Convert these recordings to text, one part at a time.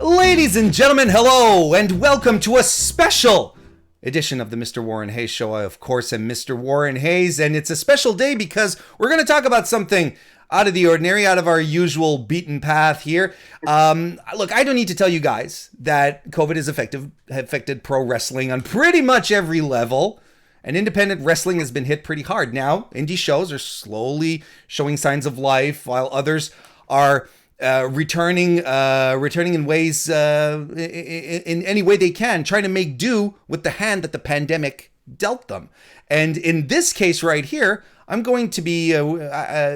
Ladies and gentlemen, hello, and welcome to a special edition of the Mr. Warren Hayes Show. I, of course, am Mr. Warren Hayes, and it's a special day because we're going to talk about something out of the ordinary, out of our usual beaten path here. Look, I don't need to tell you guys that COVID has affected pro wrestling on pretty much every level, and independent wrestling has been hit pretty hard. Now, indie shows are slowly showing signs of life, while others are returning in ways, in any way they can, trying to make do with the hand that the pandemic dealt them. And in this case right here, I'm going to be, UK-based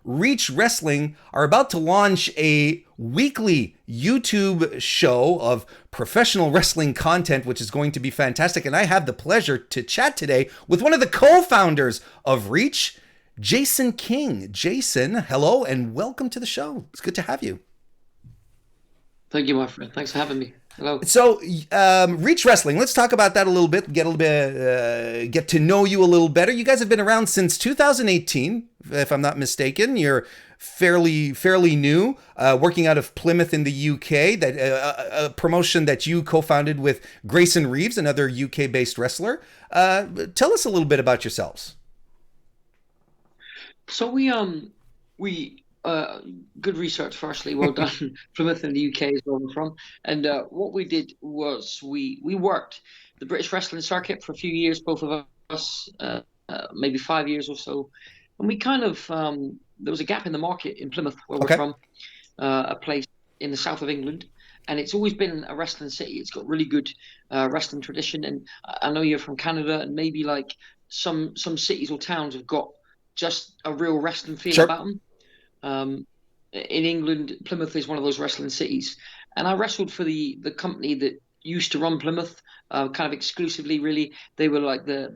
Reach Wrestling are about to launch a weekly YouTube show of professional wrestling content, which is going to be fantastic. And I have the pleasure to chat today with one of the co-founders of Reach, Jason King. Jason, hello and welcome to the show. It's good to have you. Thank you, my friend. Thanks for having me. Hello. So, Reach Wrestling. Let's talk about that a little bit. Get to know you a little better. You guys have been around since 2018, if I'm not mistaken. You're fairly new, working out of Plymouth in the UK. That a promotion that you co-founded with Grayson Reeves, another UK-based wrestler. Tell us a little bit about yourselves. So we good research. Firstly, well done. Plymouth in the UK is where I'm from, and what we did was we worked the British wrestling circuit for a few years, both of us, maybe 5 years or so, and we kind of there was a gap in the market in Plymouth, where we're from, a place in the south of England, and it's always been a wrestling city. It's got really good wrestling tradition, and I know you're from Canada, and maybe like some cities or towns have got just a real wrestling feel about them. In England, Plymouth is one of those wrestling cities, and I wrestled for the company that used to run Plymouth, kind of exclusively. Really, they were like the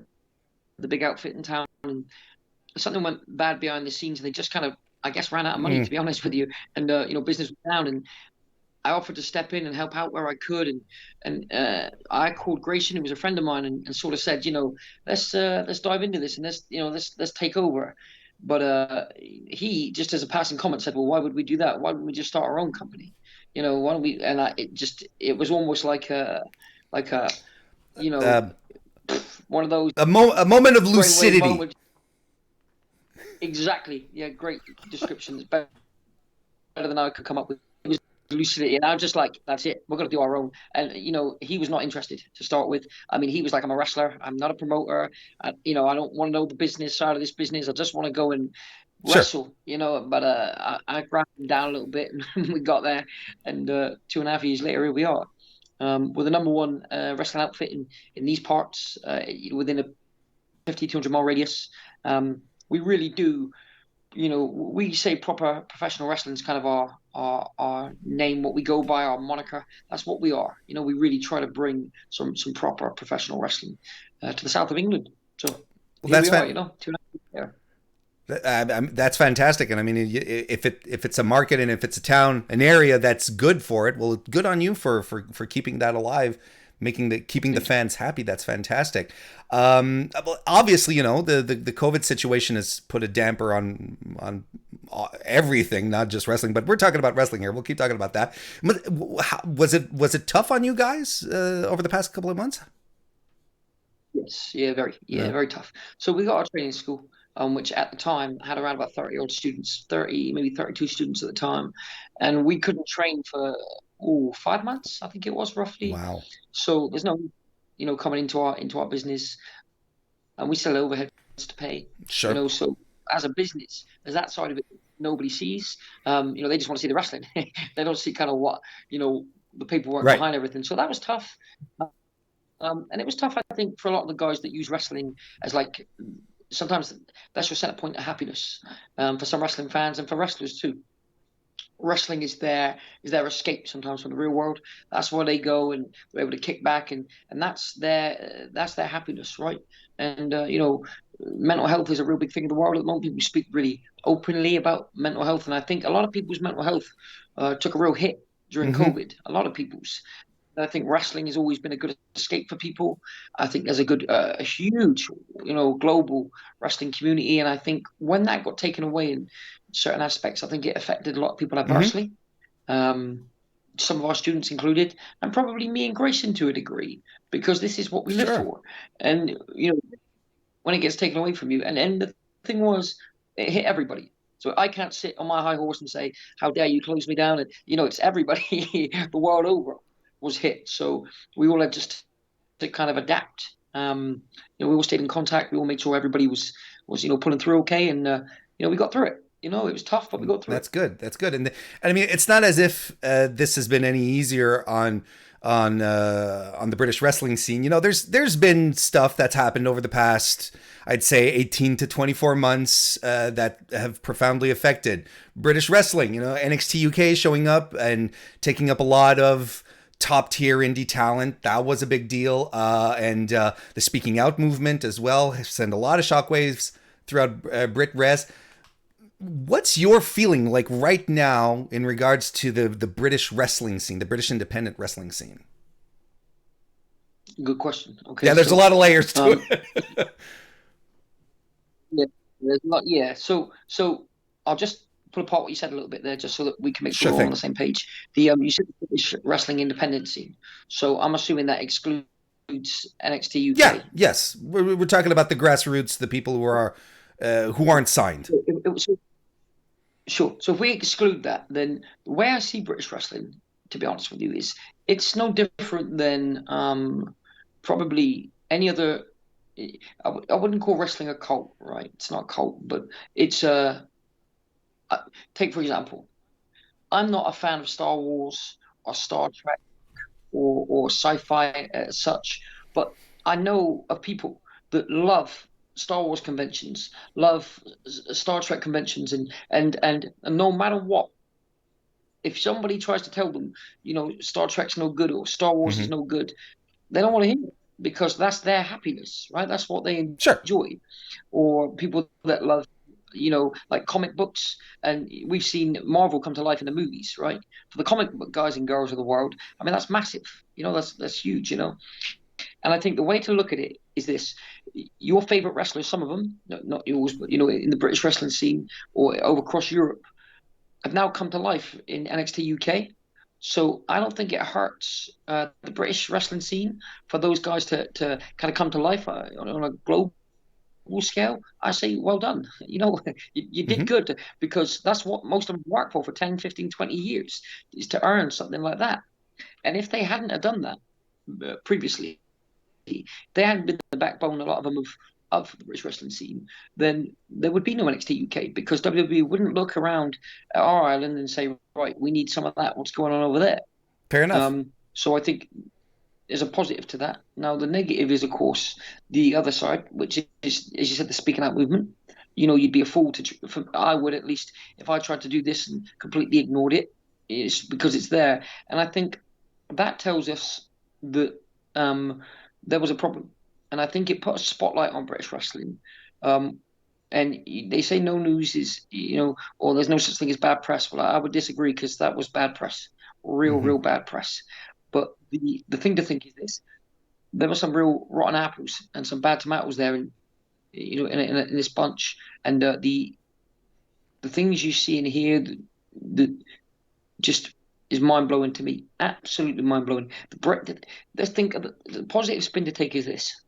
big outfit in town, and something went bad behind the scenes, and they just kind of, I guess, ran out of money, to be honest with you, and business was down, and I offered to step in and help out where I could, and I called Grayson, who was a friend of mine, and sort of said, let's dive into this, and let's take over. But he, just as a passing comment, said, well, why would we do that? Why wouldn't we just start our own company? Why don't we? And it was almost like a one of those a moment of lucidity. Moment. Exactly. Yeah, great description. It's better than I could come up with. Lucidity, and I was just like, that's it, we're going to do our own. And he was not interested to start with. I mean, he was like, I'm a wrestler, I'm not a promoter. I don't want to know the business side of this business. I just want to go and wrestle. But I grabbed him down a little bit, and we got there, and 2.5 years later, here we are, with the number one wrestling outfit in these parts, within a 50-200 mile radius. We really do, we say proper professional wrestling is kind of our name, what we go by, our moniker. That's what we are. We really try to bring some proper professional wrestling to the south of England. So that's that's fantastic. And I mean, if it's a market and if it's a town, an area that's good for it, well, good on you for keeping that alive, keeping the fans happy. That's fantastic. Obviously, the COVID situation has put a damper on everything, not just wrestling, but we're talking about wrestling here. We'll keep talking about that. Was it tough on you guys over the past couple of months? Yes, very tough. So we got our training school, which at the time had around about 30 odd students, 30, maybe 32 students at the time, and we couldn't train for 5 months, I think it was, roughly. Wow. So there's no, coming into our business, and we still have overhead to pay. Sure. So as a business, there's that side of it nobody sees. They just want to see the wrestling. They don't see kind of what, the paperwork behind everything. So that was tough. And it was tough, I think, for a lot of the guys that use wrestling as like, sometimes that's your center point of happiness, for some wrestling fans and for wrestlers too. Wrestling is their escape sometimes from the real world. That's where they go, and they're able to kick back, and that's their happiness, right? And mental health is a real big thing in the world at the moment. People speak really openly about mental health, and I think a lot of people's mental health took a real hit during COVID. A lot of people's. I think wrestling has always been a good escape for people. I think there's a huge, global wrestling community. And I think when that got taken away in certain aspects, I think it affected a lot of people adversely. some of our students included, and probably me and Grayson to a degree, because this is what we live Sure. for. And when it gets taken away from you, and the thing was, it hit everybody. So I can't sit on my high horse and say, "How dare you close me down?" And it's everybody the world over was hit. So we all had just to kind of adapt. We all stayed in contact. We all made sure everybody was pulling through okay, and we got through it. It was tough, but we got through it. That's good. That's good. And I mean, it's not as if this has been any easier on the British wrestling scene. There's been stuff that's happened over the past, I'd say, 18 to 24 months that have profoundly affected British wrestling. NXT UK showing up and taking up a lot of top tier indie talent. That was a big deal. And the speaking out movement as well sent a lot of shockwaves throughout Brit Res. What's your feeling like right now in regards to the British wrestling scene, the British independent wrestling scene? Good question. Okay, Yeah, there's a lot of layers to it. yeah, there's a lot. Yeah, so I'll just pull apart what you said a little bit there, just so that we can make sure Sure we're all on thing. the same page. You said the British wrestling independent scene, so I'm assuming that excludes NXT Yeah, UK. yes. We're talking about the grassroots, the people who aren't signed. Sure. So if we exclude that, then the way I see British wrestling, to be honest with you, is it's no different than probably any other. I wouldn't call wrestling a cult, right? It's not a cult, but it's take for example, I'm not a fan of Star Wars or Star Trek or sci-fi as such, but I know of people that love Star Wars conventions, love Star Trek conventions, and no matter what, if somebody tries to tell them, Star Trek's no good or Star Wars is Hmm. no good, they don't want to hear it because that's their happiness, right? That's what they Sure. enjoy. Or people that love, like comic books, and we've seen Marvel come to life in the movies, right? For the comic book guys and girls of the world, I mean, that's massive. That's huge. And I think the way to look at it is this: your favorite wrestlers, some of them, not yours, but in the British wrestling scene or over across Europe, have now come to life in NXT UK. So I don't think it hurts the British wrestling scene for those guys to kind of come to life on a global scale. I say, well done. You did Hmm. good, because that's what most of them work for 10, 15, 20 years, is to earn something like that. And if they hadn't have done that previously, they hadn't been the backbone, a lot of them, of the British wrestling scene, then there would be no NXT UK, because WWE wouldn't look around at our island and say, right, we need some of that. What's going on over there? Fair enough. So I think there's a positive to that. Now, the negative is, of course, the other side, which is, as you said, the speaking out movement. You'd be a fool I would, at least, if I tried to do this and completely ignored it. It's because it's there. And I think that tells us that there was a problem. And I think it put a spotlight on British wrestling. Um, and they say no news is, or there's no such thing as bad press. Well, I would disagree, because that was bad press, real, Hmm. real bad press. But the thing to think is this: there were some real rotten apples and some bad tomatoes there, in this bunch. And the things you see and hear that just is mind blowing to me, absolutely mind blowing. Let's think of the positive spin to take is this: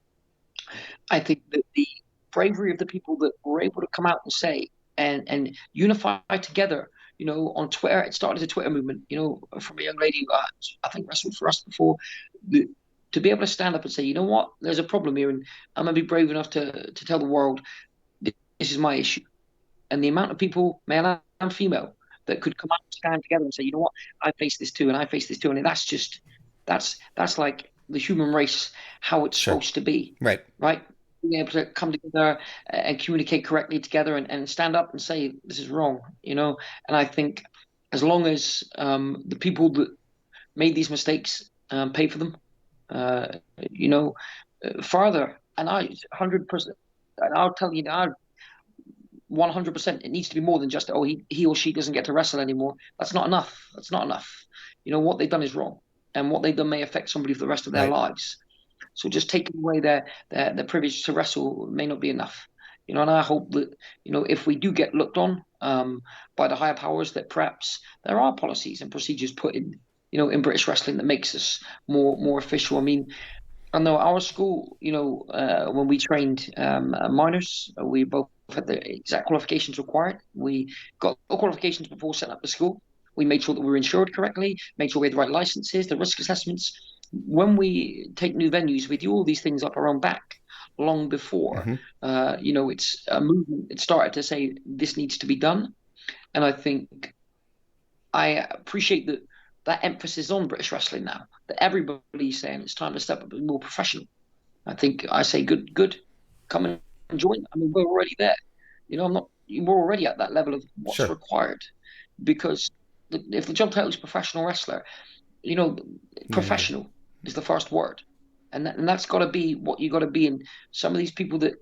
I think that the bravery of the people that were able to come out and say and unify together. On Twitter, it started a Twitter movement. From a young lady who I think wrestled for us before, the, to be able to stand up and say, you know what, there's a problem here, and I'm gonna be brave enough to tell the world this is my issue. And the amount of people, male and female, that could come out and stand together and say, you know what, I face this too, and I face this too, and that's like the human race, how it's Sure. supposed to be, Right. right? Being able to come together and communicate correctly together, and stand up and say this is wrong. And I think as long as the people that made these mistakes pay for them, uh, further, and 100%, and I'll tell you now, 100%, it needs to be more than just, oh, he or she doesn't get to wrestle anymore. That's not enough. That's not enough. What they've done is wrong, and what they've done may affect somebody for the rest of their Right. lives. So just taking away their privilege to wrestle may not be enough. And I hope that if we do get looked on by the higher powers that perhaps there are policies and procedures put in, in British wrestling that makes us more official. I mean, I know our school, when we trained minors, we both had the exact qualifications required. We got all qualifications before setting up the school. We made sure that we were insured correctly, made sure we had the right licenses, the risk assessments. When we take new venues, we do all these things up our own back long before, Hmm. it's a movement. It started to say this needs to be done. And I think I appreciate that emphasis on British wrestling now, that everybody's saying it's time to step up and be more professional. I think I say good, come and join. I mean, we're already there. I'm not. We're already at that level of what's Sure. required, because if the job title is professional wrestler, you know, You need it. professional is the first word, and that's got to be what you got to be. And some of these people that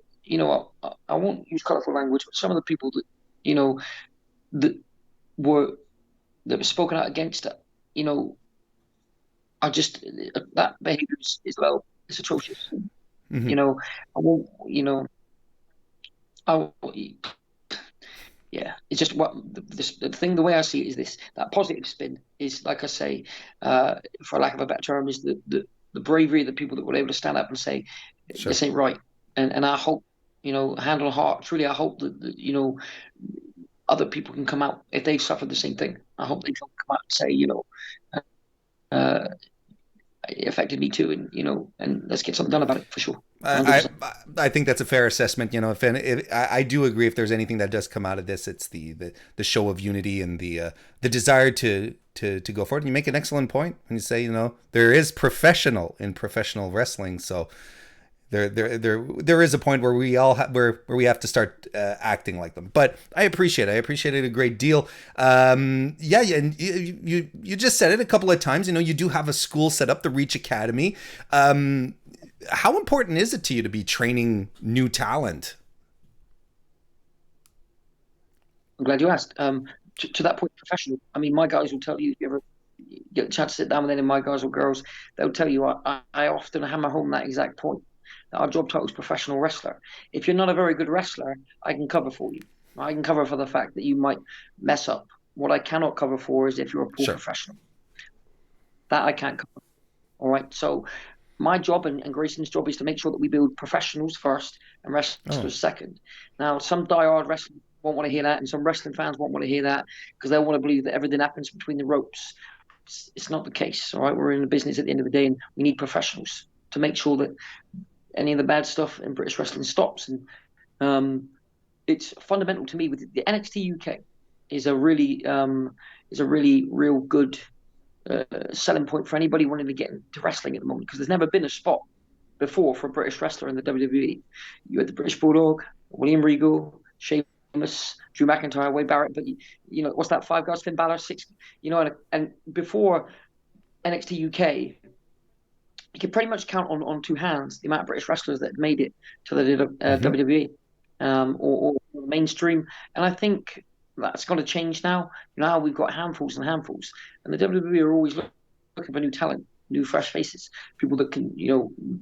I won't use colourful language, but some of the people that you know that were that were spoken out against it, you know, are just that behaviour is low. It's atrocious. Hmm. I won't. I yeah, it's just what the thing. The way I see it is this: that positive spin is, like I say, for lack of a better term, is the bravery of the people that were able to stand up and say Sure. this ain't right. And I hope, hand on heart, truly, I hope that other people can come out if they've suffered the same thing. I hope they can come out and say, uh, it affected me too, and let's get something done about it for sure. 100%. I think that's a fair assessment. If I do agree, if there's anything that does come out of this, it's the show of unity and the desire to go forward. And you make an excellent point when you say, there is professional in professional wrestling, so there is a point where we all where we have to start acting like them. But I appreciate it a great deal. Yeah, and you just said it a couple of times. You do have a school set up, the Reach Academy. How important is it to you to be training new talent? I'm glad you asked. To that point, professional. I mean, my guys will tell you if you ever get a chance to sit down with any of my guys or girls, they'll tell you I often hammer home that exact point. That our job title is professional wrestler. If you're not a very good wrestler, I can cover for you. I can cover for the fact that you might mess up. What I cannot cover for is if you're a poor Sure. professional. That I can't cover. All right. So my job and Grayson's job is to make sure that we build professionals first and Oh. wrestlers second. Now, some diehard wrestlers won't want to hear that, and some wrestling fans won't want to hear that because they want to believe that everything happens between the ropes. It's not the case. All right, we're in the business at the end of the day, and we need professionals to make sure that any of the bad stuff in British wrestling stops. And it's fundamental to me with the NXT UK is a really real good selling point for anybody wanting to get into wrestling at the moment, because there's never been a spot before for a British wrestler in the WWE. You had the British Bulldog, William Regal, Sheamus, Drew McIntyre, Wade Barrett, but what's that? Five guys, Finn Balor, six. And before NXT UK, you could pretty much count on two hands the amount of British wrestlers that made it to the Hmm. WWE or mainstream. And I think that's going to change now. Now we've got handfuls and handfuls, and the WWE are always looking for new talent, new fresh faces, people that can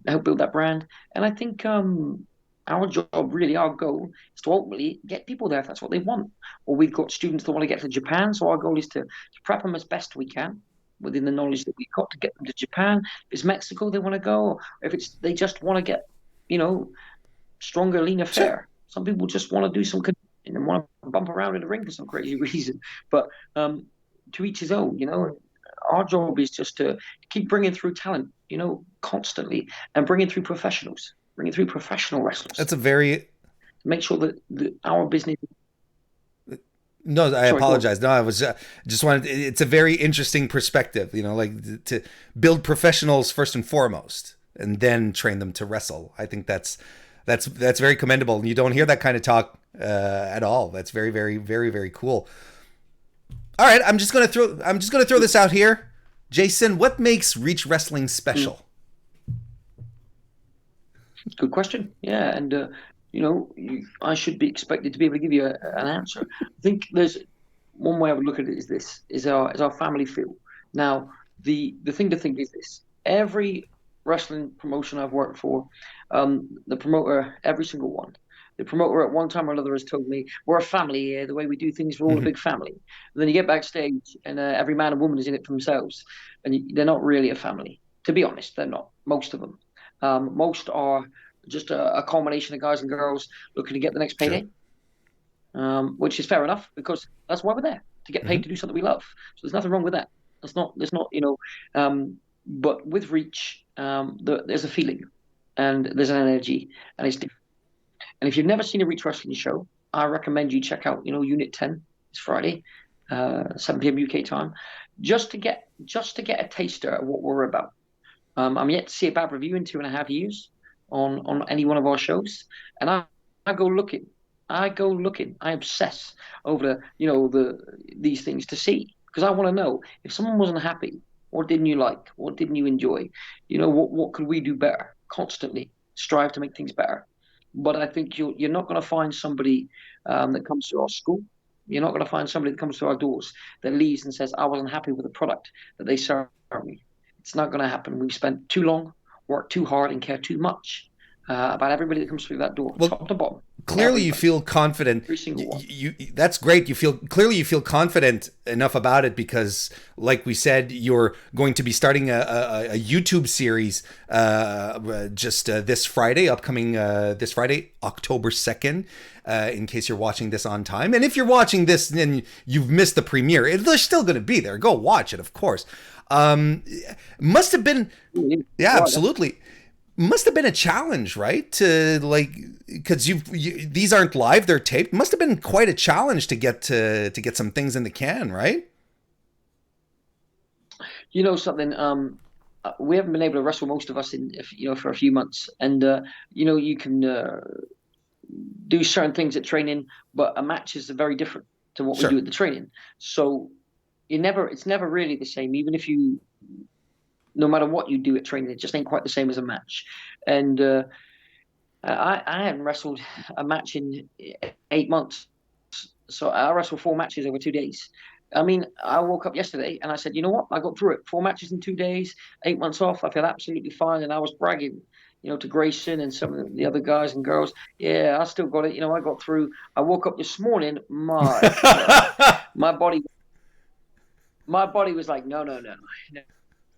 help build that brand. And I think our job, really, our goal is to ultimately get people there if that's what they want. Or we've got students that want to get to Japan, so our goal is to prep them as best we can within the knowledge that we've got to get them to Japan. If it's Mexico they want to go, or if it's they just want to get, stronger, leaner, Sure. fair. Some people just want to do some and want to bump around in the ring for some crazy reason. But to each his own. Our job is just to keep bringing through talent, constantly, and bringing through professional wrestlers That's a very to make sure that our business. No, I Sorry, go on. apologize. No, I was just wanted. It's a very interesting perspective. Like to build professionals first and foremost, and then train them to wrestle. I think that's very commendable. And you don't hear that kind of talk at all. That's very, very, very, very cool. All right, I'm just gonna throw this out here, Jason. What makes Reach Wrestling Mm, special? good question. Yeah, and I should be expected to be able to give you an answer. I think there's one way I would look at it is this: is our family feel. Now, the thing to think is this: every wrestling promotion I've worked for, the promoter, every single one, The promoter at one time or another has told me, we're a family here. The way we do things, we're all a Mhm. big family. And then you get backstage, and every man and woman is in it for themselves, and they're not really a family. To be honest, they're not. Most of them, most are just a culmination of guys and girls looking to get the next Sure. payday, which is fair enough because that's why we're there, to get paid Hmm. to do something we love. So there's nothing wrong with that. There's not, but with Reach, there's a feeling and there's an energy, and it's different. And if you've never seen a Reach Wrestling show, I recommend you check out, Unit 10 this Friday, 7 p.m. UK time, just to get a taster of what we're about. I'm yet to see a bad review in 2.5 years on any one of our shows, and I go looking, I obsess over these things to see, because I want to know if someone wasn't happy, what didn't you like, what didn't you enjoy, what could we do better? Constantly strive to make things better. But I think you're not going to find somebody that comes to our school. You're not going to find somebody that comes to our doors that leaves and says, I wasn't happy with the product that they served me. It's not going to happen. We've spent too long, worked too hard, and care too much about everybody that comes through that door, Well, top to bottom. clearly you Everybody, feel confident. every single one. That's great. You feel confident enough about it because, like we said, you're going to be starting a YouTube series just this Friday, upcoming this Friday, October 2nd. In case you're watching this on time, and if you're watching this and you've missed the premiere, they're still going to be there. Go watch it, of course. Must have been, yeah, absolutely. Must have been a challenge, right? To because these aren't live; they're taped. Must have been quite a challenge to get some things in the can, right? You know something? We haven't been able to wrestle, most of us, for a few months, and you can do certain things at training, but a match is very different to what we do Sure. at the training. So it's never really the same, even if no matter what you do at training, it just ain't quite the same as a match. And I hadn't wrestled a match in 8 months. So I wrestled 4 matches over 2 days. I mean, I woke up yesterday and I said, you know what? I got through it. 4 matches in 2 days, 8 months off. I feel absolutely fine. And I was bragging, to Grayson and some of the other guys and girls. Yeah, I still got it. I got through. I woke up this morning. My God, my body was like, no, no, no, no.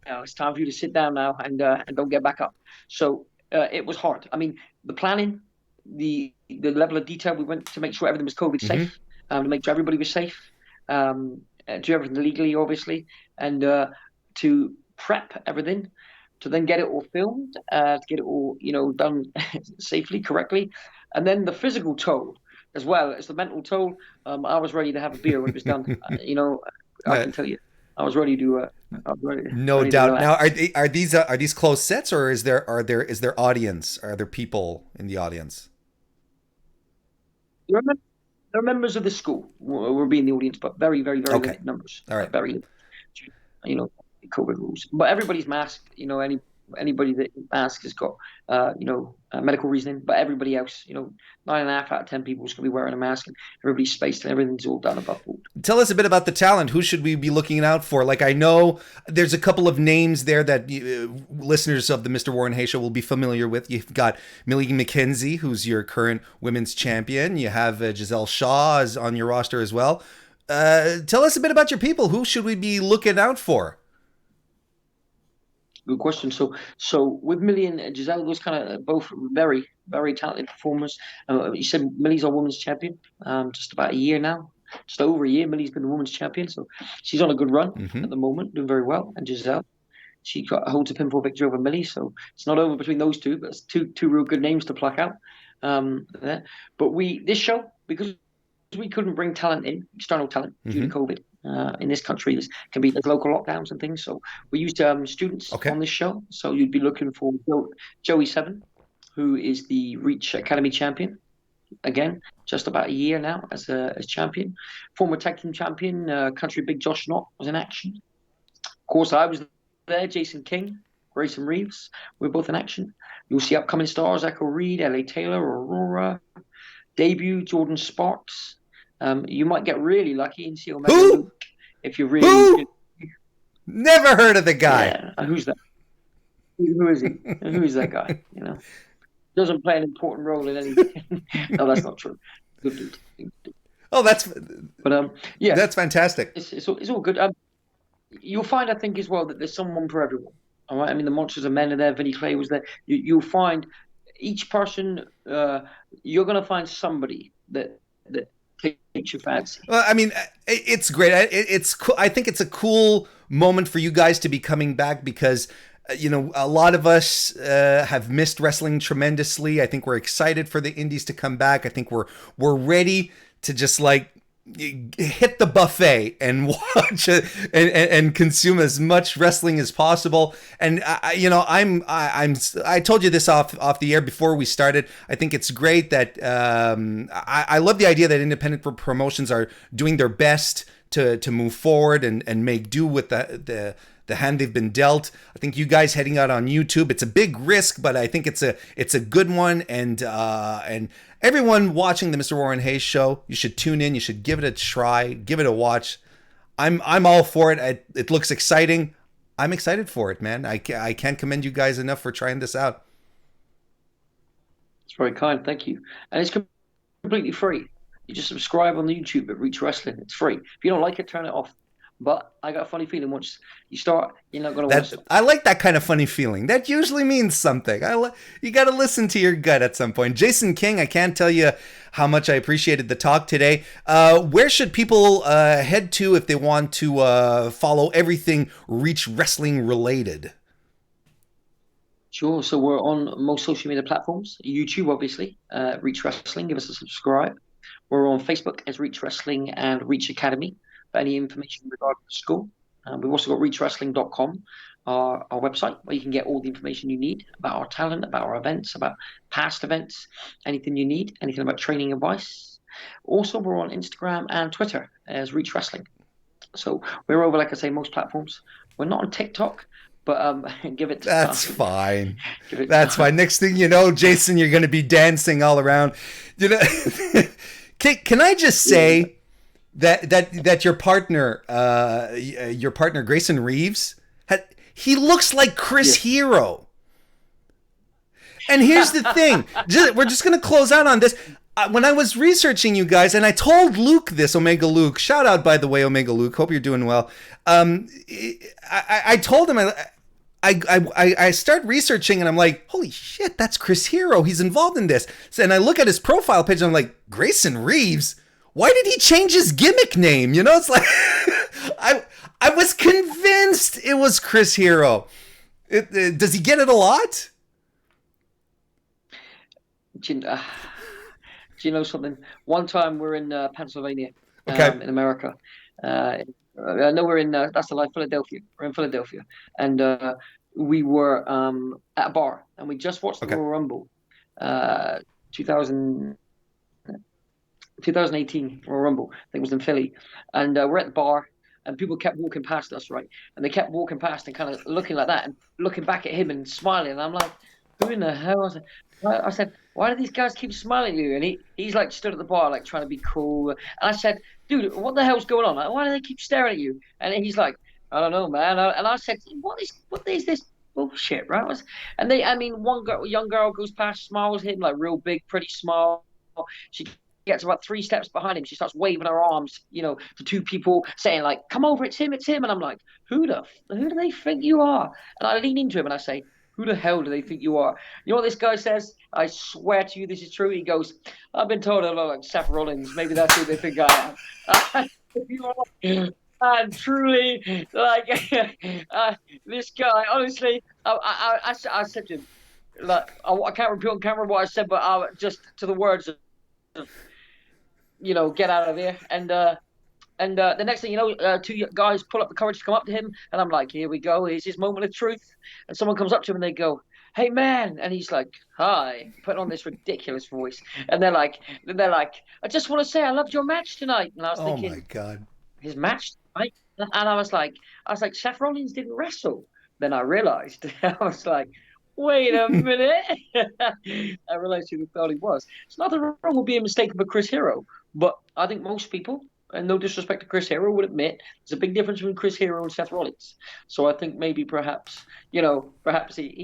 No, it's time for you to sit down now and don't get back up. So it was hard. I mean, the planning, the level of detail we went to make sure everything was COVID Mm-hmm. safe, to make sure everybody was safe, do everything legally, obviously, and to prep everything, to then get it all filmed, to get it all done safely, correctly, and then the physical toll as well as the mental toll. I was ready to have a beer when it was done. I can tell you, I was ready to. I was No ready to doubt. Now, relax. are these closed sets, or is there audience? Are there people in the audience? There are, there are members of the school who will be in the audience, but very, very, very Okay. limited numbers. All right. Very limited. You know, COVID rules. But everybody's masked. Anybody that masks has got medical reasoning. But everybody else, 9.5 out of 10 people is going to be wearing a mask, and everybody's spaced and everything's all done above board. Tell us a bit about the talent. Who should we be looking out for? Like, I know there's a couple of names there that listeners of the Mr. Warren Hayes show will be familiar with. You've got Millie McKenzie, who's your current women's champion. You have Giselle Shaw on your roster as well. Tell us a bit about your people. Who should we be looking out for? Good question. So with Millie and Giselle, those kind of both very, very talented performers. You said Millie's our women's champion, just about a year now. Just over a year, Millie's been the women's champion, so she's on a good run Mm-hmm. at the moment, doing very well. And Giselle, holds a pinfall victory over Millie, so it's not over between those two, but it's two real good names to pluck out. There. But this show, because we couldn't bring talent in, external talent, due to COVID. In this country, there's local lockdowns and things. So we used students Okay. on this show. So you'd be looking for Joey Seven, who is the Reach Academy champion. Again, just about a year now as champion. Former tag team champion, country big Josh Knott was in action. Of course, I was there. Jason King, Grayson Reeves, we're both in action. You'll see upcoming stars: Echo Reed, L.A. Taylor, Aurora. Debut Jordan Sparks. You might get really lucky and see Omega Luke if you're really. Who? Never heard of the guy. Yeah, who's that? Who is he? Who is that guy? doesn't play an important role in anything. No, that's not true. Good dude. Oh, But yeah, that's fantastic. it's all good. You'll find, I think, as well, that there's someone for everyone. All right. I mean, the Monsters of Men are there. Vinnie Clay was there. You'll find each person. You're going to find somebody that takes your fancy. Well, I mean, it's great. It's cool. I think it's a cool moment for you guys to be coming back because, a lot of us have missed wrestling tremendously. I think we're excited for the indies to come back. I think we're ready to just like hit the buffet and watch it and consume as much wrestling as possible. And I told you this off the air before we started. I think it's great that I love the idea that independent promotions are doing their best to move forward and make do with the hand they've been dealt. I think you guys heading out on YouTube, it's a big risk, but I think it's a good one. And everyone watching the Mr. Warren Hayes show, you should tune in. You should give it a try, give it a watch. I'm all for it. It looks exciting. I'm excited for it, man. I can't commend you guys enough for trying this out. It's very kind, thank you. And it's completely free. You just subscribe on the YouTube at Reach Wrestling. It's free. If you don't like it, turn it off. But I got a funny feeling once you start, you're not going to want to. I like that kind of funny feeling. That usually means something. You got to listen to your gut at some point. Jason King, I can't tell you how much I appreciated the talk today. Where should people head to if they want to follow everything Reach Wrestling related? Sure. So we're on most social media platforms. YouTube, obviously. Reach Wrestling. Give us a subscribe. We're on Facebook as Reach Wrestling and Reach Academy for any information regarding the school. We've also got reachwrestling.com, our website, where you can get all the information you need about our talent, about our events, about past events, anything you need, anything about training advice. Also, we're on Instagram and Twitter as Reach Wrestling. So we're over, like I say, most platforms. We're not on TikTok, but give it That's fine. That's fine. Next thing you know, Jason, you're going to be dancing all around. Can I just say that your partner Grayson Reeves, he looks like Chris Hero. And here's the thing, we're just gonna close out on this. When I was researching you guys, and I told Luke this, Omega Luke, shout out by the way, Omega Luke, hope you're doing well. I told him I start researching and I'm like, holy shit, that's Chris Hero. He's involved in this. And I look at his profile page and I'm like, Grayson Reeves? Why did he change his gimmick name? It's like I was convinced it was Chris Hero. Does he get it a lot? Do you know something? One time we're in Pennsylvania, in America. I know we're in, that's the life, Philadelphia. We're in Philadelphia. And we were at a bar and we just watched the Royal Rumble, 2018 Royal Rumble. I think it was in Philly. And we're at the bar and people kept walking past us, right? And they kept walking past and kind of looking like that and looking back at him and smiling. And I'm like, who in the hell? I said, why do these guys keep smiling at you? And he's like stood at the bar, like trying to be cool. And I said, dude, what the hell's going on? Like, why do they keep staring at you? And he's like, I don't know, man. And I said, what is this bullshit, right? And one young girl goes past, smiles at him, like real big, pretty smile. She gets about 3 steps behind him. She starts waving her arms, to 2 people, saying like, come over, it's him. And I'm like, who do they think you are? And I lean into him and I say, who the hell do they think you are? You know what this guy says? I swear to you, this is true. He goes, I've been told I look like Seth Rollins. Maybe that's who they think I am. And truly, like, this guy, honestly, I said to him, like, I can't repeat on camera what I said, but just to the words of, get out of here. And the next thing you know, 2 guys pull up the courage to come up to him, and I'm like, here we go, here's his moment of truth. And someone comes up to him and they go, hey man, and he's like, hi, putting on this ridiculous voice. And they're like, I just want to say I loved your match tonight. And I was thinking, oh my God, his match tonight? And I was like, Seth Rollins didn't wrestle. Then I realized, I was like, wait a minute. I realized who they thought he was. There's nothing wrong with being mistaken for Chris Hero, but I think most people, and no disrespect to Chris Hero, would admit there's a big difference between Chris Hero and Seth Rollins. So I think maybe perhaps he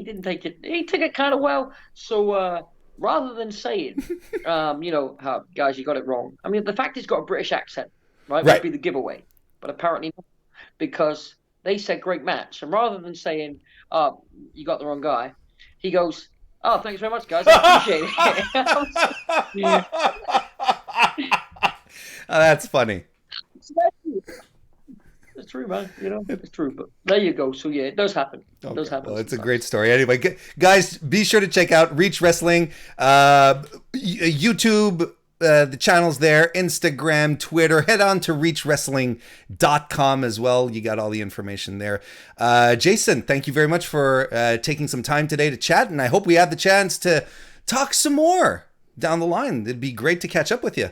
didn't take it. He took it kind of well. So rather than saying, guys, you got it wrong. I mean, the fact he's got a British accent, right, would Right. be the giveaway. But apparently not, because they said great match. And rather than saying, oh, you got the wrong guy, he goes, oh, thanks very much, guys. I appreciate it. Yeah. Oh, that's funny. It's true, man. It's true. But there you go. So yeah, it does happen. It does happen. Well, it's a sometimes. great story. Anyway, guys, be sure to check out Reach Wrestling, YouTube, the channels there, Instagram, Twitter. Head on to reachwrestling.com as well. You got all the information there. Jason, thank you very much for taking some time today to chat, and I hope we have the chance to talk some more down the line. It'd be great to catch up with you.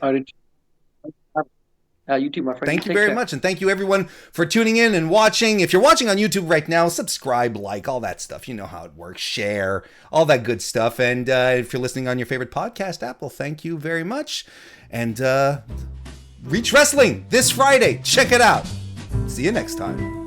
You too, my friend. Thank you very much. And thank you, everyone, for tuning in and watching. If you're watching on YouTube right now, subscribe, like, all that stuff. You know how it works. Share, all that good stuff. And if you're listening on your favorite podcast app, well, thank you very much. And Reach Wrestling this Friday. Check it out. See you next time.